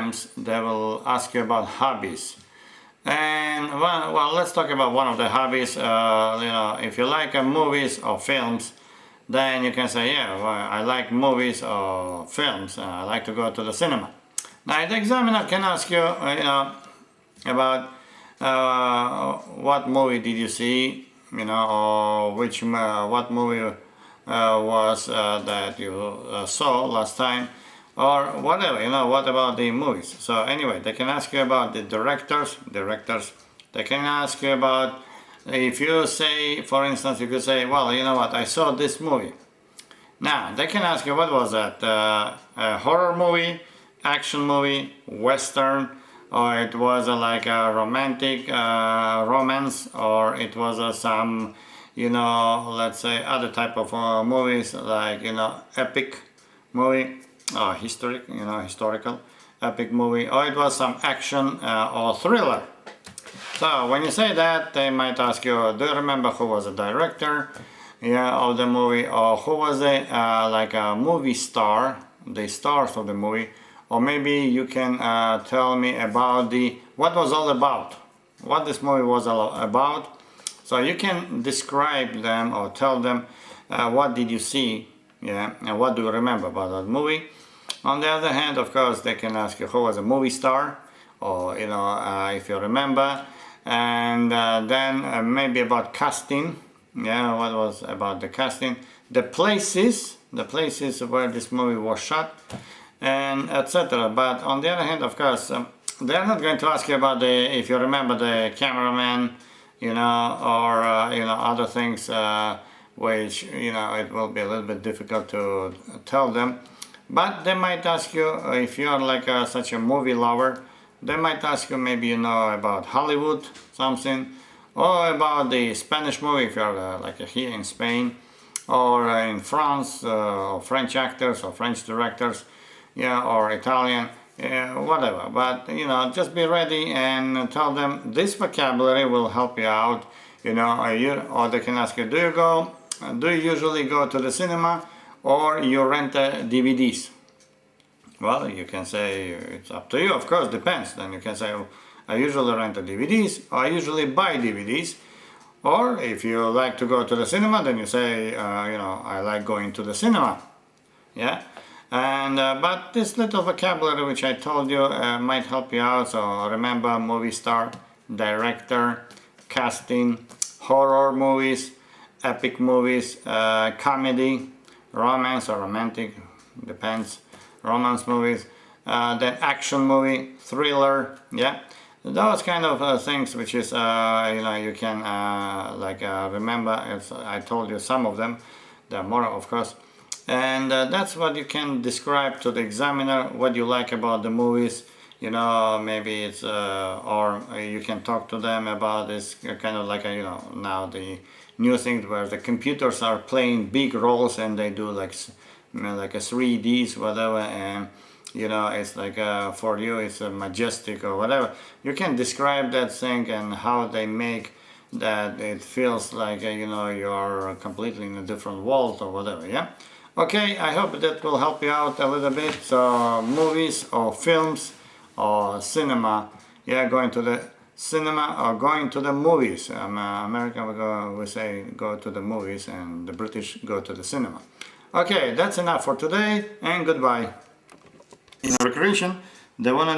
exams they will ask you about hobbies. And well, let's talk about one of the hobbies. If you like movies or films, then you can say, yeah, well, I like movies or films. I like to go to the cinema. Now, the examiner can ask you, about what movie did you see, or what movie was that you saw last time, or whatever, what about the movies. So anyway, they can ask you about the directors. They can ask you about, if you say, for instance, you could say, well, you know what, I saw this movie. Now, they can ask you, what was that, a horror movie, action movie, western, or it was like a romantic romance, or it was some, let's say other type of movies, like, epic movie, or historical epic movie, or it was some action or thriller. So when you say that, they might ask you, do you remember who was the director of the movie, or who was like a movie star, the stars of the movie, or maybe you can tell me about what was all about, what this movie was all about. So you can describe them or tell them what did you see, and what do you remember about that movie. On the other hand, of course, they can ask you who was a movie star, or if you remember, and then maybe about casting. What was about the casting, the places where this movie was shot, and etc. But on the other hand, of course, they're not going to ask you about if you remember the cameraman, or other things, which it will be a little bit difficult to tell them. But they might ask you, if you are like such a movie lover, they might ask you maybe about Hollywood, something, or about the Spanish movie if you're like here in Spain, or in France, or French actors or French directors, or Italian, whatever. But just be ready and tell them this vocabulary will help you out. Or they can ask you, do you usually go to the cinema, or you rent DVDs? Well, you can say it's up to you, of course, depends. Then you can say, I usually rent DVDs, or I usually buy DVDs. Or if you like to go to the cinema, then you say, I like going to the cinema. Yeah. And but this little vocabulary which I told you might help you out. So remember, movie star, director, casting, horror movies, epic movies, comedy, romance or romantic, depends, romance movies, then action movie, thriller, those kind of things which is, you can remember. As I told you some of them, there are more of course, and that's what you can describe to the examiner, what you like about the movies. Maybe it's or you can talk to them about this kind of like now the new things where the computers are playing big roles, and they do like a 3Ds whatever, and it's like for you it's a majestic or whatever. You can describe that thing and how they make that it feels like you're completely in a different world or whatever. Okay, I hope that will help you out a little bit. So movies or films or cinema, going to the cinema or going to the movies. American we say go to the movies, and the British go to the cinema. Okay, that's enough for today, and goodbye. In recreation, the one and